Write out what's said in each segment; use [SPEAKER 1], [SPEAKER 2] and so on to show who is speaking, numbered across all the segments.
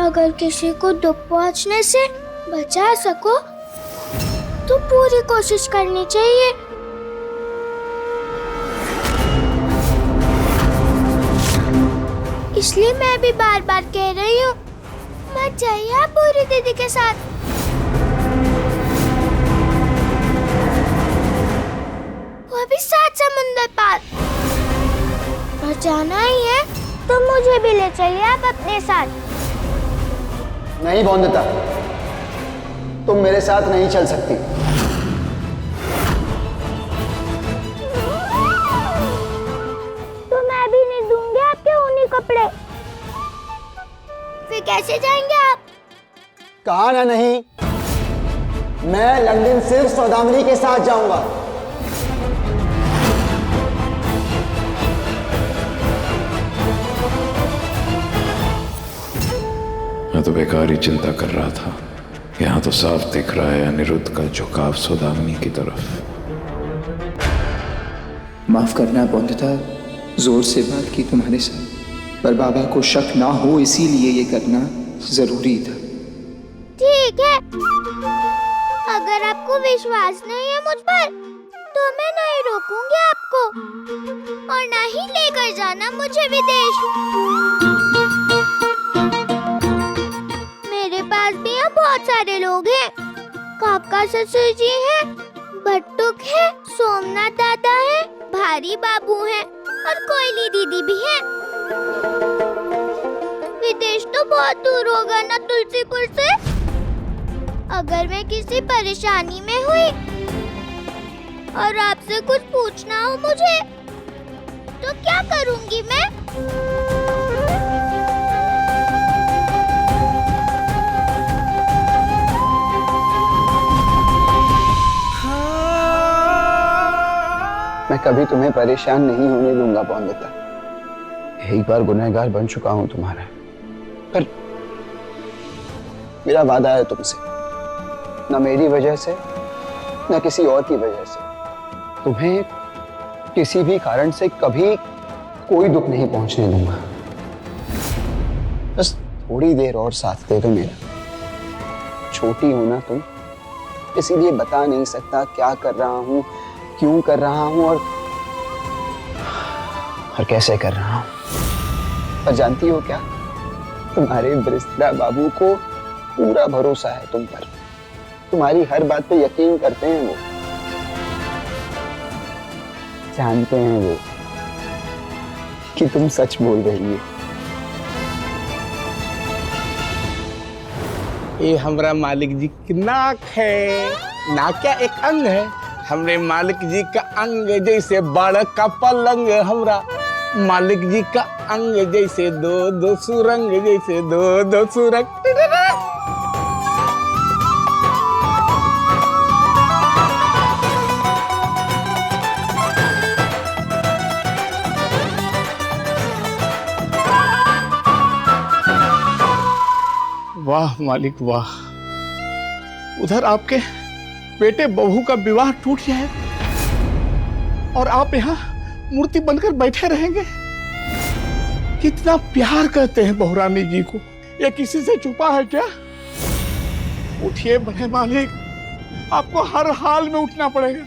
[SPEAKER 1] अगर किसी को दुख पहुंचने से बचा सको तो पूरी कोशिश करनी चाहिए। इसलिए मैं भी बार बार कह रही हूँ, मत जाइए आप पूरी दीदी के साथ। वो भी 7 समुंदर पार। और जाना ही है तो मुझे भी ले चलिए आप अपने साथ।
[SPEAKER 2] नहीं बोंदता, तुम मेरे साथ नहीं चल सकती।
[SPEAKER 1] तो मैं भी नहीं दूंगी आपके ऊनी कपड़े। फिर कैसे जाएंगे आप?
[SPEAKER 2] कहा ना नहीं, मैं लंदन सिर्फ सौदामिनी के साथ जाऊंगा।
[SPEAKER 3] मैं तो बेकार ही चिंता कर रहा था। यहाँ तो साफ दिख रहा है अनिरुद्ध का झुकाव सौदामिनी की तरफ।
[SPEAKER 4] माफ करना बोंदता, जोर से बात की तुम्हारे साथ, पर बाबा को शक ना हो इसीलिए ये करना जरूरी था।
[SPEAKER 1] ठीक है, अगर आपको विश्वास नहीं है मुझ पर तो मैं नहीं रोकूंगी आपको, और ना ही लेकर जाना मुझे विदेश। मेरे पास भी यहाँ बहुत सारे लोग हैं। काका ससुर जी हैं, बट्टुक है, सोमनाथ दादा है, भारी बाबू हैं और कोयली दीदी भी है। विदेश तो बहुत दूर होगा ना तुलसीपुर से। अगर मैं किसी परेशानी में हुई और आपसे कुछ पूछना हो मुझे, तो क्या करूंगी मैं?
[SPEAKER 2] मैं कभी तुम्हें परेशान नहीं होने दूंगा बोंदता। एक बार गुनहगार बन चुका हूं तुम्हारा, पर मेरा वादा है तुमसे, न मेरी वजह से न किसी और की वजह से तुम्हें किसी भी कारण से कभी कोई दुख नहीं पहुंचने दूंगा। बस थोड़ी देर और साथ दे दो मेरा। छोटी हो ना तुम, इसीलिए बता नहीं सकता क्या कर रहा हूं, क्यों कर रहा हूं और कैसे कर रहा हूं। पर जानती हो क्या, तुम्हारे बरिस्ता बाबू को पूरा भरोसा है तुम पर। तुम्हारी हर बात पे यकीन करते हैं वो। जानते हैं वो कि तुम सच बोल रही हो।
[SPEAKER 5] ये हमरा मालिक जी की नाक है। नाक क्या एक अंग है। हमरे मालिक जी का अंग जैसे बड़ का पलंग, हमरा मालिक जी का अंग जैसे दो दो सुरंग, जैसे दो दो सुरंग। वाह मालिक वाह, उधर आपके बेटे बहू का विवाह टूट जाए और आप यहाँ मूर्ति बनकर बैठे रहेंगे। कितना प्यार करते हैं बहुरानी जी को, ये किसी से छुपा है क्या? उठिए बड़े मालिक, आपको हर हाल में उठना पड़ेगा।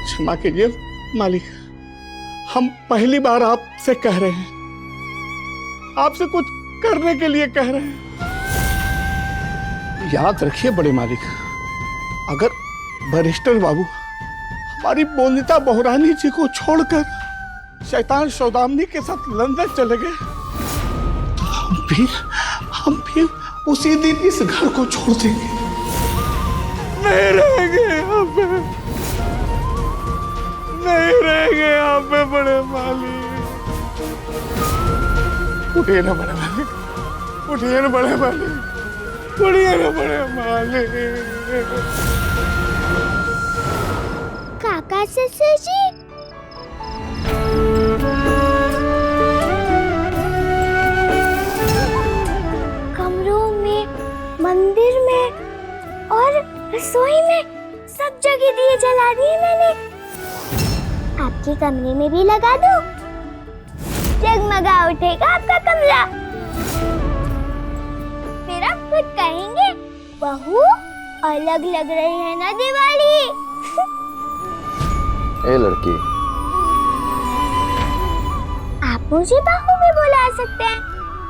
[SPEAKER 5] क्षमा कीजिए मालिक, हम पहली बार आपसे कह रहे हैं, आपसे कुछ करने के लिए कह रहे हैं। याद रखिए बड़े मालिक, अगर बैरिस्टर बाबू हमारी बोंदिता बहुरानी जी को छोड़कर शैतान सौदामिनी के साथ लंदन चले गए, तो हम भी उसी दिन इस घर को छोड़ देंगे, नहीं रहेंगे यहाँ पे, नहीं रहेंगे यहाँ पे बड़े मालिक। उठिए ना बड़े मालिक, उठिए ना बड़े मालिक, उठिए ना बड़े मालिक।
[SPEAKER 1] काका ससुर जी, कमरों में, मंदिर में और रसोई में सब जगह दिए जला दिए मैंने। आपके कमरे में भी लगा दूं? जगमगा उठेगा आपका कमरा। बहू अलग लग रही है ना दिवाली।
[SPEAKER 2] ए लड़की,
[SPEAKER 1] आप मुझे बहू भी बुला सकते हैं।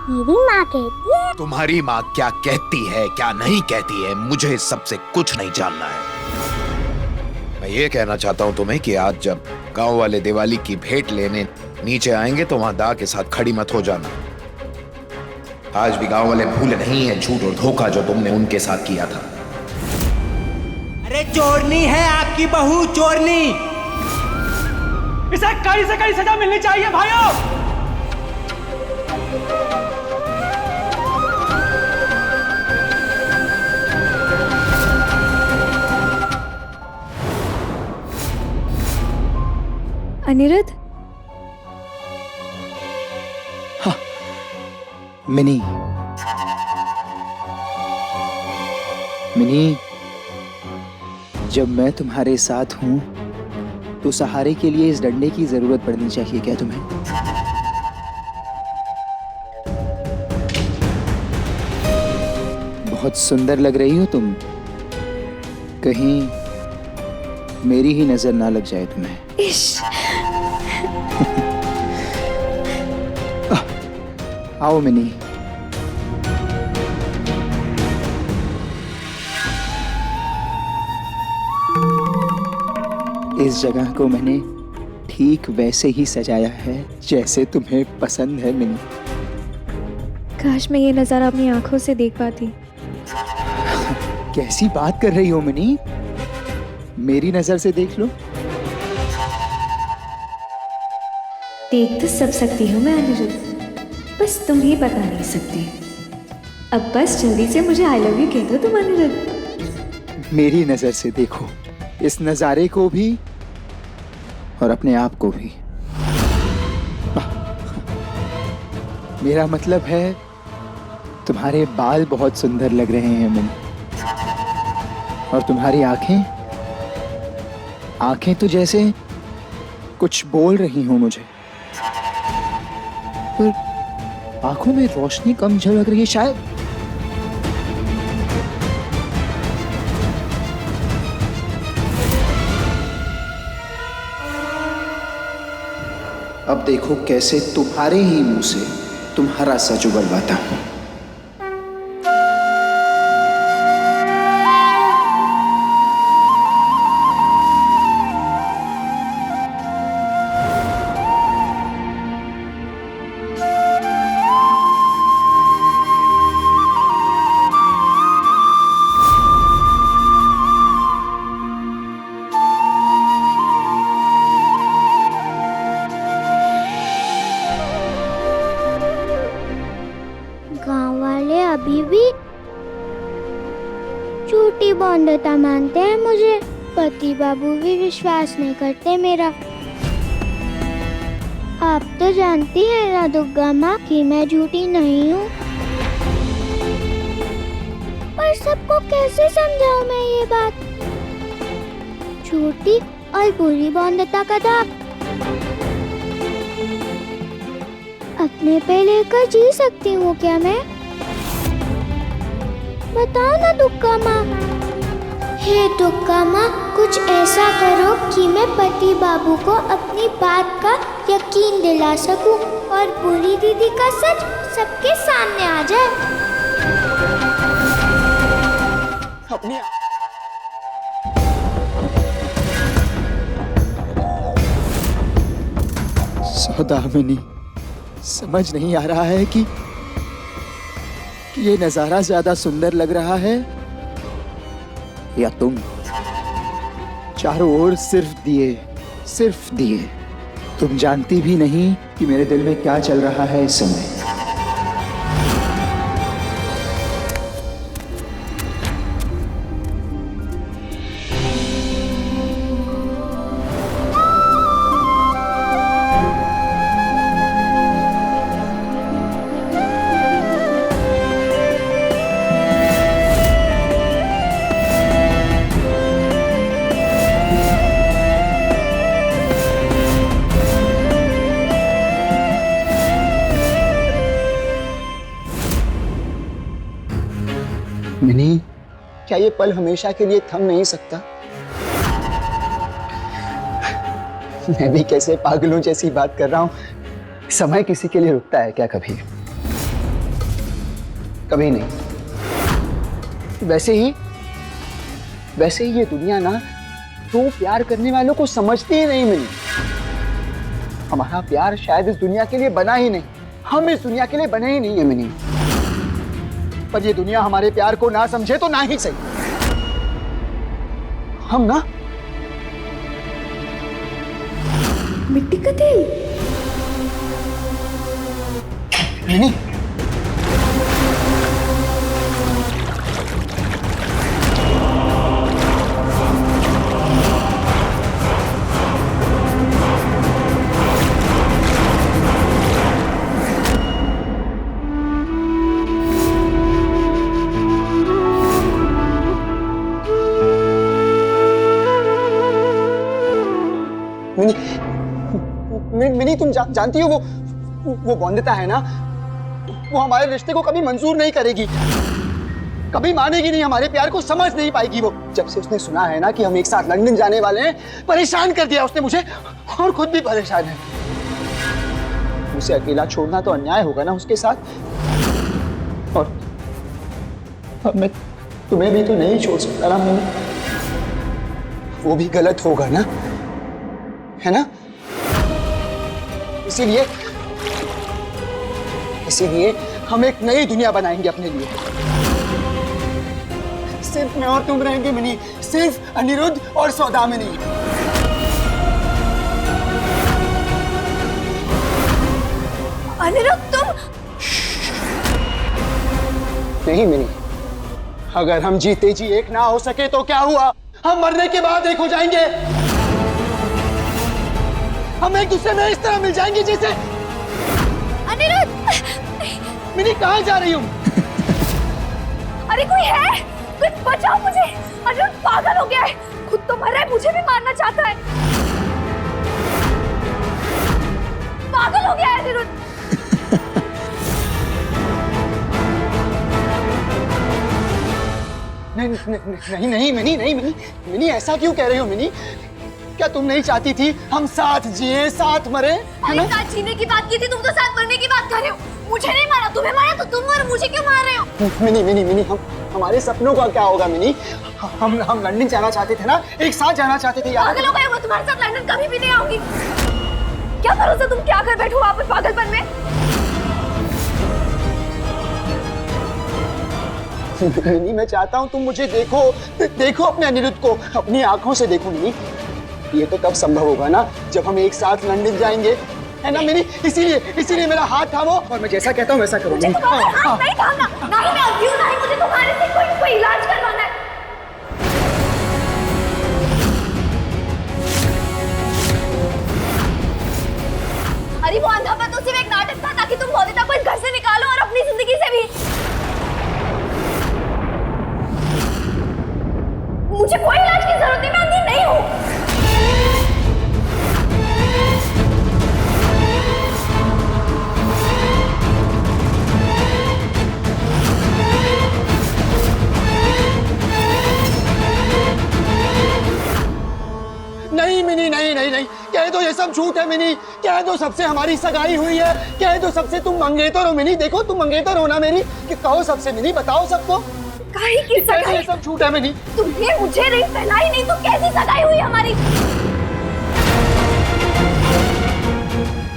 [SPEAKER 1] मेरी माँ कहती है।
[SPEAKER 6] तुम्हारी माँ क्या कहती है क्या नहीं कहती है मुझे सबसे कुछ नहीं जानना है। मैं ये कहना चाहता हूँ तुम्हें कि आज जब गांव वाले दिवाली की भेंट लेने नीचे आएंगे तो वहां दा के साथ खड़ी मत हो जाना। आज भी गांव वाले भूले नहीं है झूठ और धोखा जो तुमने उनके साथ किया था।
[SPEAKER 7] अरे चोरनी है आपकी बहू, चोरनी। इसे कड़ी से कड़ी सजा मिलनी चाहिए भाइयों।
[SPEAKER 8] अनिरुद्ध,
[SPEAKER 4] मिनी, मिनी, जब मैं तुम्हारे साथ हूं तो सहारे के लिए इस डंडे की जरूरत पड़नी चाहिए क्या तुम्हें? बहुत सुंदर लग रही हो तुम। कहीं मेरी ही नजर ना लग जाए तुम्हें। आओ मिनी। इस जगह को मैंने ठीक वैसे ही सजाया है जैसे तुम्हें पसंद है मिनी।
[SPEAKER 8] काश मैं ये नजारा अपनी आंखों से देख पाती।
[SPEAKER 4] कैसी बात कर रही हो मिनी? मेरी नजर से देख लो।
[SPEAKER 8] देख तो सब सकती हूँ मैं अनिरुद्ध, बस तुम ही बता नहीं सकती। अब बस जल्दी से मुझे आई लव यू कह दो तुम अनिरुद्ध।
[SPEAKER 4] मेरी नजर से देखो इस नजारे को भी और अपने आप को भी। मेरा मतलब है तुम्हारे बाल बहुत सुंदर लग रहे हैं मिनी, और तुम्हारी आंखें, आंखें तो जैसे कुछ बोल रही हो मुझे, पर आंखों में रोशनी कम झलक रही है शायद। अब देखो कैसे तुम्हारे ही मुंह से तुम्हारा सच उगलवाता हूं।
[SPEAKER 1] गांव वाले अभी भी झूठी बंधुता मानते हैं मुझे। पति बाबू भी विश्वास नहीं करते मेरा। आप तो जानती हैं ना दुर्गा माँ कि मैं झूठी नहीं हूँ, पर सबको कैसे समझाऊं मैं ये बात? झूठी और बुरी बंधुता का दाग अपने पे लेकर जी सकती हूँ क्या मैं? बताओ ना दुर्गा माँ। हे दुर्गा माँ, कुछ ऐसा करो कि मैं पति बाबू को अपनी बात का यकीन दिला सकूं और बुरी दीदी का सच सबके सामने आ जाए।
[SPEAKER 7] अपने
[SPEAKER 4] सौदामिनी, समझ नहीं आ रहा है कि ये नजारा ज्यादा सुंदर लग रहा है या तुम। चारों ओर सिर्फ दिए, सिर्फ दिए। तुम जानती भी नहीं कि मेरे दिल में क्या चल रहा है इस समय।
[SPEAKER 2] क्या ये पल हमेशा के लिए थम नहीं सकता? मैं भी कैसे पागलों जैसी बात कर रहा हूं। समय किसी के लिए रुकता है क्या कभी? कभी नहीं। वैसे ही ये दुनिया ना तो प्यार करने वालों को समझती ही नहीं मिली। हमारा प्यार शायद इस दुनिया के लिए बना ही नहीं, हम इस दुनिया के लिए बने ही नहीं है मिनी। पर ये दुनिया हमारे प्यार को ना समझे तो ना ही सही। हम ना
[SPEAKER 8] मिट्टी का तेल।
[SPEAKER 2] मिनी, मिनी तुम जानती हो वो बंधता है ना, वो हमारे रिश्ते को कभी मंजूर नहीं करेगी, कभी मानेगी नहीं, हमारे प्यार को समझ नहीं पाएगी। वो जब से उसने सुना है ना कि हम एक साथ लंदन जाने वाले हैं, परेशान कर दिया उसने मुझे, और खुद भी परेशान है। उसे अकेला छोड़ना तो अन्याय होगा ना उसके साथ, और अब मैं तुम्हें भी तो नहीं छोड़ सकता ना मैंने, वो भी गलत होगा ना, है ना? इसीलिए हम एक नई दुनिया बनाएंगे अपने लिए। सिर्फ मैं और तुम रहेंगे मिनी, सिर्फ अनिरुद्ध और सौदामिनी।
[SPEAKER 1] अनिरुद्ध तुम?
[SPEAKER 2] नहीं मिनी, अगर हम जीते जी एक ना हो सके तो क्या हुआ? हम मरने के बाद एक हो जाएंगे। हम एक दूसरे में इस तरह मिल जाएंगे जैसे।
[SPEAKER 1] अनिरुद्ध!
[SPEAKER 2] मिनी कहाँ जा रही हूँ?
[SPEAKER 1] अरे कोई है? कोई बचाओ मुझे! अनिरुद्ध पागल हो गया है, खुद तो मर रहा है, मुझे भी मारना चाहता है। पागल हो गया है अनिरुद्ध।
[SPEAKER 2] नहीं मिनी, ऐसा क्यों कह रही हो मिनी? क्या तुम नहीं चाहती थी हम साथ जिए, साथ मरे, है ना?
[SPEAKER 1] साथ जीने की बात की थी, तुम तो साथ मरने की बात कर रहे हो। मुझे नहीं मारा, तुम्हें मारा तो तुम, और मुझे क्यों मार रहे हो?
[SPEAKER 2] मिनी, हमारे सपनों का क्या होगा मिनी? हम लंदन जाना चाहते थे ना, एक साथ जाना चाहते थे यार।
[SPEAKER 1] पागल हो गए हो, तुम्हारे साथ लंदन कभी भी नहीं आऊंगी। क्या भरोसा तुम क्या कर बैठो वापस पागलपन में?
[SPEAKER 2] मिनी मैं चाहता हूँ तुम मुझे देखो अपने अनिरुद्ध को अपनी आंखों से देखो मिनी। ये तो तब संभव होगा ना जब हम एक साथ लंदन जाएंगे, है ना मिनी? इसीलिए मेरा हाथ थामो और मैं जैसा कहता हूँ वैसा करो।
[SPEAKER 1] मुझे तुम्हारा हाथ नहीं थामना, ना ही मैं आती हूँ, ना ही मुझे तुम्हारे से कोई इलाज करवाना है। अरे वो अंधापन तो सिर्फ एक नाटक था ताकि तुम मोदिता को इस घर से निकालो और अपनी जिंदगी से भी। मुझे कोई इलाज की जरूरत नहीं, मैं अंधी नहीं हूँ।
[SPEAKER 2] नहीं मिनी, नहीं कह दो ये सब झूठ है मिनी, कह दो सबसे हमारी सगाई हुई है, कह दो सबसे तुम मंगेतर हो मिनी। देखो तुम मंगेतर हो ना मेरी, कि कहो सबसे मिनी, बताओ सबको
[SPEAKER 1] काहे की सगाई?
[SPEAKER 2] ये सब झूठ है मिनी।
[SPEAKER 1] तुमने मुझे रिंग पहनाई नहीं तो कैसी सगाई हुई हमारी?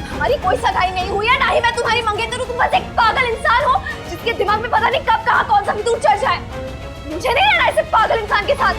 [SPEAKER 1] हमारी कोई सगाई नहीं हुई है, ना ही मैं तुम्हारी मंगेतर हूँ। तुम बस एक पागल इंसान हो जिसके दिमाग में पता नहीं कब कहाँ कौन सा विद्युत चढ़ जाए। मुझे नहीं रहना ऐसे पागल इंसान के साथ।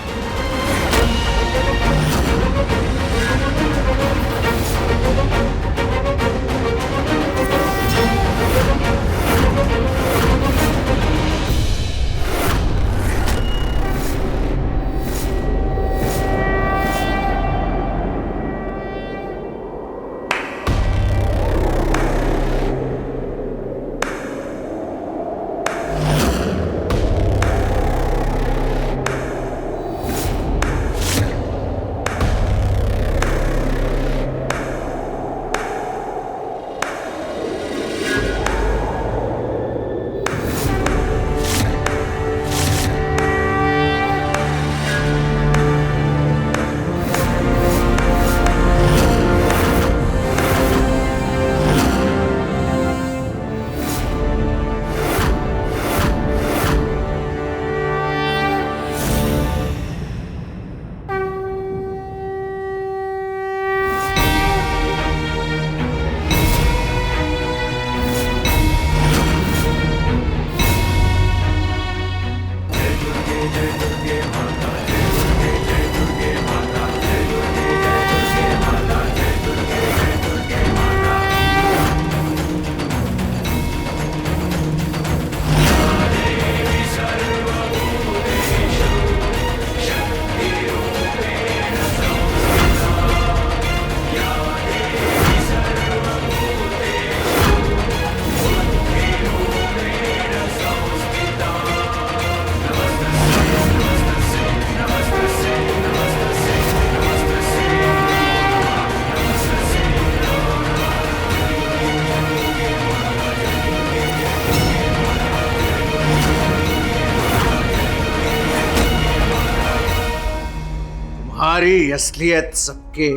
[SPEAKER 6] तुम्हारी असलियत सबके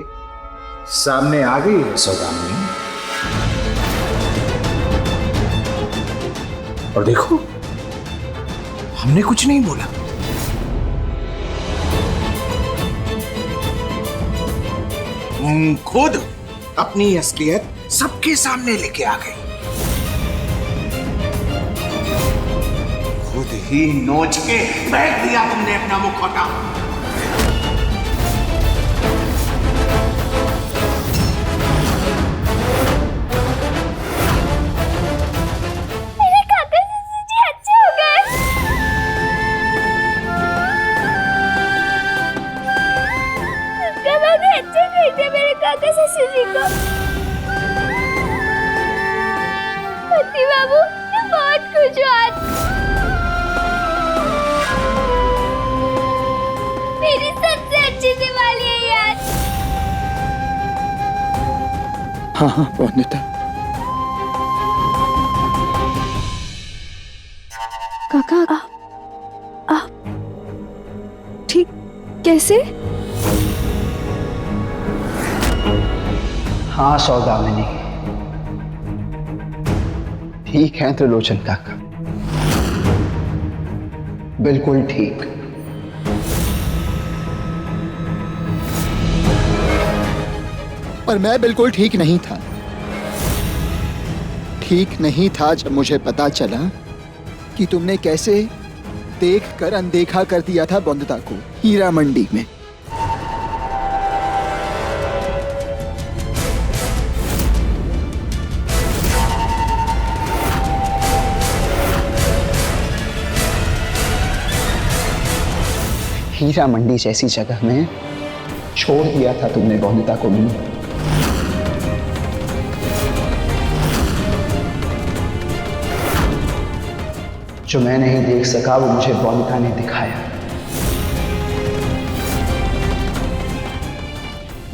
[SPEAKER 6] सामने आ गई है सौदामिनी। और देखो, हमने कुछ नहीं बोला। तुम खुद अपनी असलियत सबके सामने लेके आ गई। खुद ही नोच के फेंक दिया तुमने अपना मुखौटा।
[SPEAKER 1] मेरे काका ससुर जी अच्छे हो गए। उसके बाद अच्छे भेजे मेरे काका ससुर जी को। पति बाबू, मैं बहुत खुश हूँ आज। मेरी सबसे अच्छी दिवाली है ये आज।
[SPEAKER 4] हाँ हाँ वंदिता,
[SPEAKER 8] काका आप ठीक कैसे?
[SPEAKER 2] हाँ सौदामिनी, ठीक है त्रिलोचन काका, बिल्कुल ठीक।
[SPEAKER 4] पर मैं बिल्कुल ठीक नहीं था। ठीक नहीं था जब मुझे पता चला कि तुमने कैसे देखकर अनदेखा कर दिया था वंदिता को हीरा मंडी में।
[SPEAKER 2] हीरा मंडी जैसी जगह में छोड़ दिया था तुमने वंदिता को मीनू। जो मैं नहीं देख सका वो मुझे वंदिता ने दिखाया।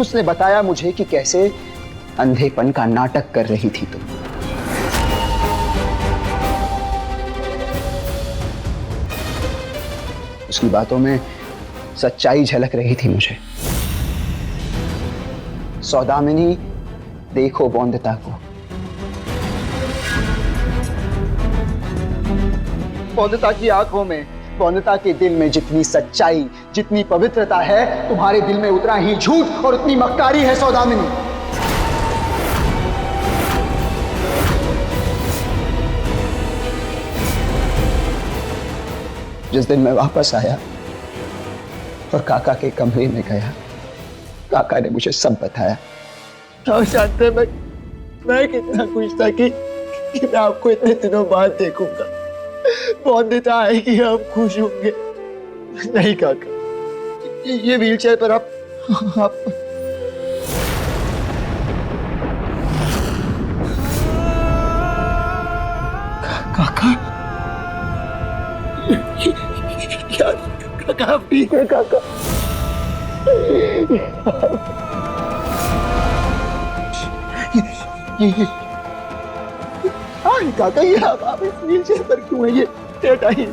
[SPEAKER 2] उसने बताया मुझे कि कैसे अंधेपन का नाटक कर रही थी तुम। उसकी बातों में सच्चाई झलक रही थी मुझे। सौदामिनी, देखो वंदिता को। वंदिता की आंखों में, वंदिता के दिल में जितनी सच्चाई, जितनी पवित्रता है, तुम्हारे दिल में उतना ही झूठ और उतनी मक्कारी है सौदामिनी। जिस दिन मैं वापस आया और काका के कमरे में गया, काका ने मुझे सब बताया। और जानते हैं मैं कितना खुश था कि मैं आपको इतने दिनों बाद देखूंगा। वंदिता आएगी, आप खुश होंगे। नहीं काका, ये व्हीलचेयर पर आप काका, क्या काका आप ठीक है काका? ये काका, ये आप इस व्हीलचेयर पर क्यों है? ये हटाइए।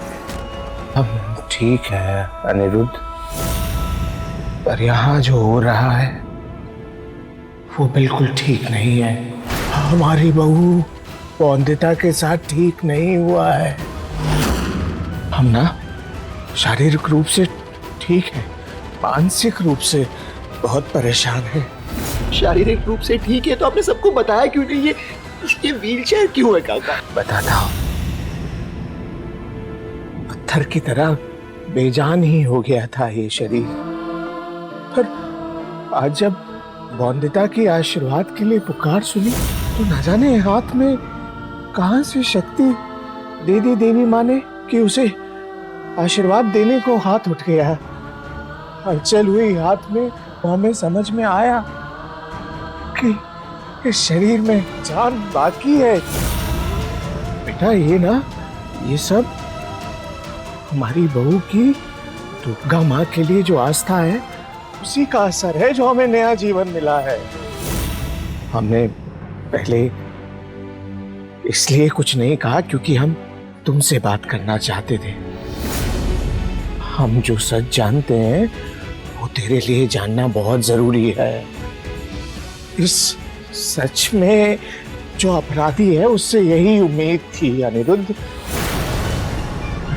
[SPEAKER 6] अब ठीक है अनिरुद्ध, पर यहाँ जो हो रहा है वो बिल्कुल ठीक नहीं है। हमारी बहू वंदिता के साथ ठीक नहीं हुआ है। हम ना शारीरिक रूप से ठीक है, मानसिक रूप से बहुत परेशान है।
[SPEAKER 2] शारीरिक रूप से ठीक है तो आपने सबको बताया क्यों नहीं? ये व्हीलचेयर क्यों है काका?
[SPEAKER 6] बताता हूं। पत्थर की तरह बेजान ही हो गया था ये शरीर, पर आज जब वंदिता की आशीर्वाद के लिए पुकार सुनी तो न जाने हाथ में कहां से शक्ति दे दी देवी माँ ने कि उसे आशीर्वाद देने को हाथ उठ गया। हलचल हुई हाथ में, हमें समझ में आया कि इस शरीर में जान बाकी है। बेटा ये ना, ये सब हमारी बहू की दुर्गा माँ के लिए जो आस्था है उसी का असर है जो हमें नया जीवन मिला है। हमने पहले इसलिए कुछ नहीं कहा क्योंकि हम तुमसे बात करना चाहते थे। हम जो सच जानते हैं वो
[SPEAKER 5] तेरे लिए जानना बहुत जरूरी है। इस सच में जो अपराधी है उससे यही उम्मीद थी अनिरुद्ध।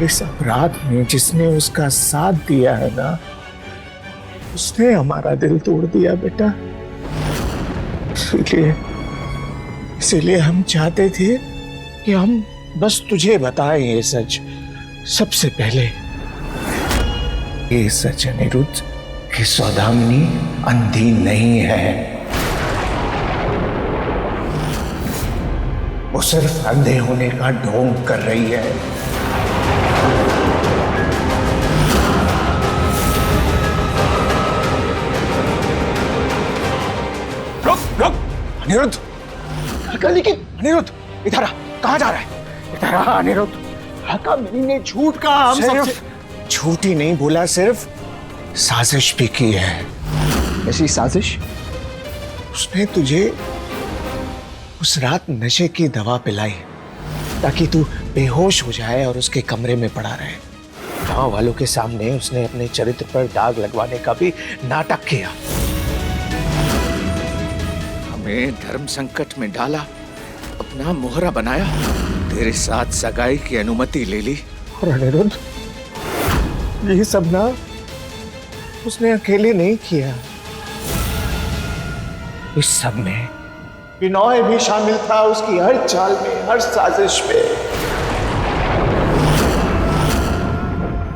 [SPEAKER 5] इस अपराध में जिसने उसका साथ दिया है ना, उसने हमारा दिल तोड़ दिया बेटा। इसीलिए हम चाहते थे कि हम बस तुझे बताएं ये सच सबसे पहले। ये सच अनिरुद्ध कि सौदामिनी अंधी नहीं है, वो सिर्फ अंधे होने का ढोंग कर रही है। रुक अनिरुद्ध,
[SPEAKER 2] लेकिन
[SPEAKER 5] अनिरुद्ध इधर आ, कहाँ जा रहा है? इधर आ अनिरुद्ध।
[SPEAKER 2] काका मैंने झूठ कहा, हम सबसे
[SPEAKER 5] झूठ ही नहीं बोला, सिर्फ साजिश भी की है।
[SPEAKER 2] ऐसी साजिश?
[SPEAKER 5] उसने तुझे उस रात नशे की दवा पिलाई ताकि तू बेहोश हो जाए और उसके कमरे में पड़ा रहे। गांव वालों के सामने उसने अपने चरित्र पर दाग लगवाने का भी नाटक किया। हमें धर्म संकट में डाला, अपना मोहरा बनाया, तेरे साथ सगाई की अनुमति ले ली। और अनिरुद्ध, ये सब ना उसने अकेले नहीं किया। इस सब में विनय भी शामिल था, उसकी हर चाल में, हर साजिश में।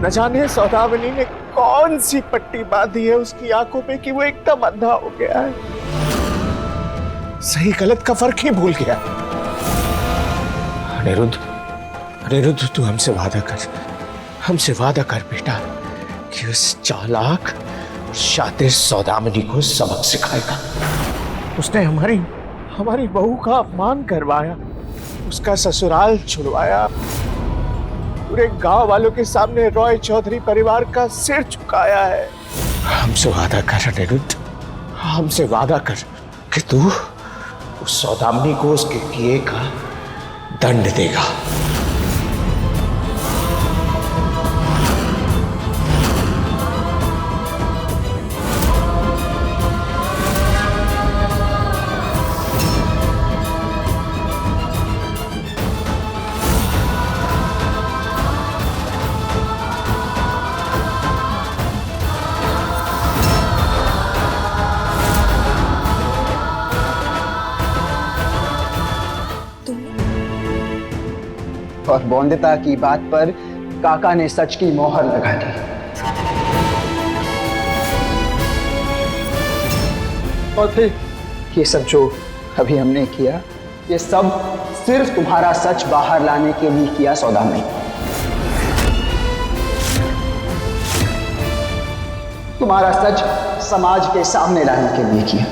[SPEAKER 5] न जाने सौदामिनी ने कौन सी पट्टी बांधी है उसकी आंखों पे कि वो एकदम अंधा हो गया है, सही गलत का फर्क ही भूल गया। अनिरुद्ध तू हमसे वादा कर बेटा कि उस चालाक और शातिर सौदामिनी को सबक सिखाएगा। उसने हमारी बहू का अपमान करवाया, उसका ससुराल छुड़वाया, पूरे गांव वालों के सामने रॉय चौधरी परिवार का सिर झुकाया है। हमसे वादा कर अनिरुद्ध, हमसे वादा कर कि तू उस सौदामिनी को उसके किए का दंड देगा।
[SPEAKER 2] और बौंदता की बात पर काका ने सच की मोहर लगा दी। और फिर ये सब जो अभी हमने किया, ये सब सिर्फ तुम्हारा सच बाहर लाने के लिए किया सौदामिनी। तुम्हारा सच समाज के सामने लाने के लिए किया।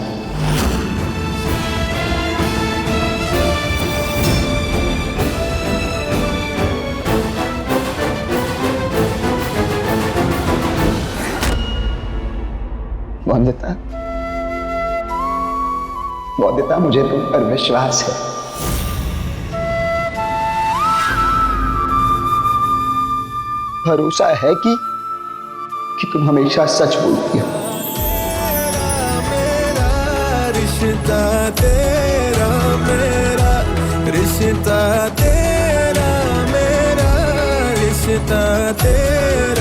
[SPEAKER 2] बौंदता, मुझे तुम पर विश्वास है। भरोसा है कि तुम हमेशा सच बोलती हो।
[SPEAKER 9] रिश्ता तेरा मेरा, रिश्ता तेरा मेरा, रिश्ता तेरा